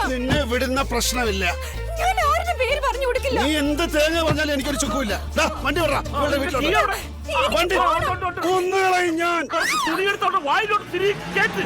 നിന്നെ വിടുന്ന പ്രശ്നമില്ല. നീ എന്ത് തേങ്ങ പറഞ്ഞാലും എനിക്കൊരു ചുക്കുമില്ല. വണ്ടി ഒന്നുകളയും ഞാൻ. വായിലോട്ട് തിരികെ കേട്ട്.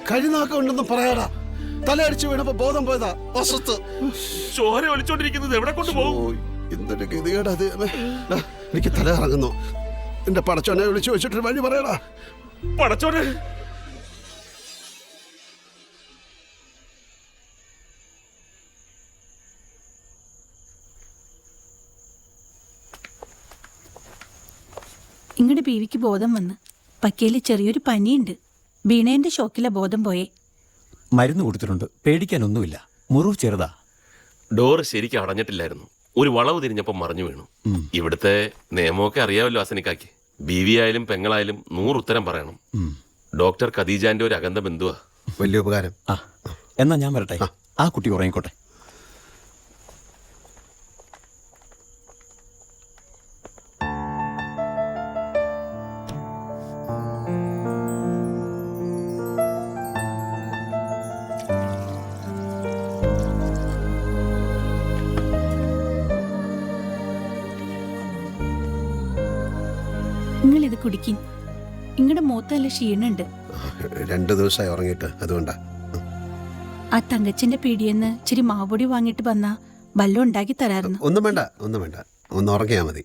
കഴിനാക്കം ഉണ്ടെന്ന് പറയാടാ. തലയടിച്ചു വീണപ്പോ ബോധം പോയതാ. വസത്ത് ചോര ഒലിച്ചോണ്ടിരിക്കുന്നത് എവിടെ കൊണ്ടുപോകും? എന്തൊരു ഗതികേടാ. എനിക്ക് തല ഇറങ്ങുന്നു. എന്റെ പടച്ചോനെ വിളിച്ചു വെച്ചിട്ട് വഴി പറയടാ. പടച്ചോനെ, ഇങ്ങടെ ബീവിക്ക് ബോധം വന്ന്. പക്കയില് ചെറിയൊരു പനിയുണ്ട്. വീണേന്റെ ഷോക്കിലെ ബോധം പോയേ. മരുന്ന് കൊടുത്തിട്ടുണ്ട്, പേടിക്കാനൊന്നുമില്ല. മുറിവ് ചെറുതാ. ഡോറ് ശരിക്കും അടഞ്ഞിട്ടില്ലായിരുന്നു. ഒരു വളവ് തിരിഞ്ഞപ്പം മറിഞ്ഞു വീണു. ഇവിടുത്തെ നിയമമൊക്കെ അറിയാമല്ലോ അസനിക്കാക്ക്. ബീവി ആയാലും പെങ്ങളായാലും 100 ഉത്തരം പറയണം. ഡോക്ടർ ഖദീജാന്റെ ഒരു അകന്ത ബന്ധുവാ. വലിയ ഉപകാരം. എന്നാ ഞാൻ വരട്ടെ. ആ കുട്ടി ഉറങ്ങിക്കോട്ടെ. നിങ്ങളിത് കുടിക്കും. നിങ്ങളുടെ മൂത്തല്ല ക്ഷീണുണ്ട്. 2 ദിവസമായി ഉറങ്ങിയിട്ട്, അതുകൊണ്ടാ. ആ തങ്കച്ചന്റെ പീടിയെന്ന് ഇച്ചിരി മാവൊടി വാങ്ങിട്ട് വന്നാ വല്ലതും ഉണ്ടാക്കി തരാറുന്നു. ഒന്നും വേണ്ട, ഒന്ന് ഉറങ്ങിയാ മതി.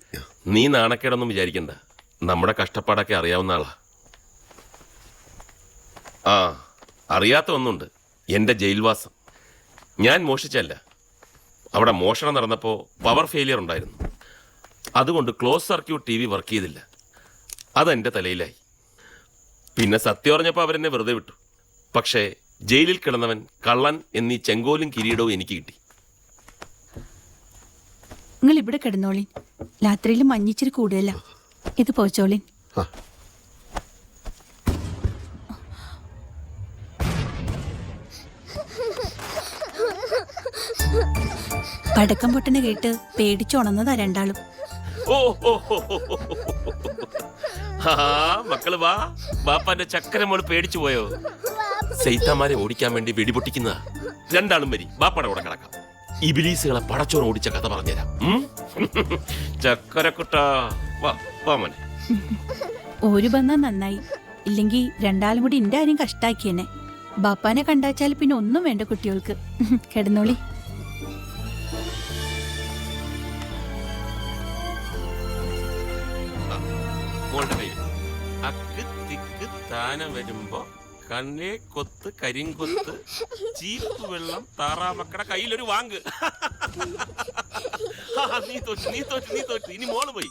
നീ നാണക്കേടൊന്നും വിചാരിക്കണ്ട. നമ്മുടെ കഷ്ടപ്പാടൊക്കെ അറിയാവുന്ന ആളാ. ആ, അറിയാത്ത ഒന്നുണ്ട്. എൻ്റെ ജയിൽവാസം. ഞാൻ മോഷിച്ചല്ല. അവിടെ മോഷണം നടന്നപ്പോൾ പവർ ഫെയിലിയർ ഉണ്ടായിരുന്നു. അതുകൊണ്ട് ക്ലോസ് സർക്യൂട്ട് TV വർക്ക് ചെയ്തില്ല. അതെൻ്റെ തലയിലായി. പിന്നെ സത്യം പറഞ്ഞപ്പോൾ അവരെന്നെ വെറുതെ വിട്ടു. പക്ഷേ ജയിലിൽ കിടന്നവൻ കള്ളൻ എന്നീ ചെങ്കോലും കിരീടവും എനിക്ക് കിട്ടി. നിങ്ങൾ ഇവിടെ കിടന്നോളിൻ. രാത്രിയിൽ മഞ്ഞിച്ചിരി കൂടുതല. ഇത് പോച്ചോളിൻ. പടക്കം പൊട്ടണ കേട്ട് പേടിച്ചുണന്നതാ രണ്ടാളും. മക്കള് വാ. ബാപ്പാന്റെ ചക്കരമോള് പേടിച്ചു പോയോ? സൈത്താമാരെ ഓടിക്കാൻ വേണ്ടി വെടിപൊട്ടിക്കുന്നതാ. രണ്ടാളും വരി, ബാപ്പാടെ കൂടെ കിടക്കാം. ഇബിലീസുകളെ പടച്ചോറ് ഓടിച്ച കഥ പറഞ്ഞുതരാം. ചക്കരക്കുട്ടാ, വാ വാ മോനെ. ഒരു ബന്ധം നന്നായി. ഇല്ലെങ്കിൽ രണ്ടാളും കൂടി എന്റെ ആരും കഷ്ടാക്കിയെന്നെ. ബാപ്പാനെ കണ്ടാച്ചാൽ പിന്നെ ഒന്നും വേണ്ട കുട്ടികൾക്ക്. കിടന്നോളി. അക്ക് തിക്ക് താന വരുമ്പോ കണ്ണേ കൊത്ത് കരിങ്കൊത്ത് ചീപ്പ് വെള്ളം താറാമക്കടെ കയ്യിലൊരു വാങ്ക്. നീ തോറ്റ്. ഇനി മോള് പോയി.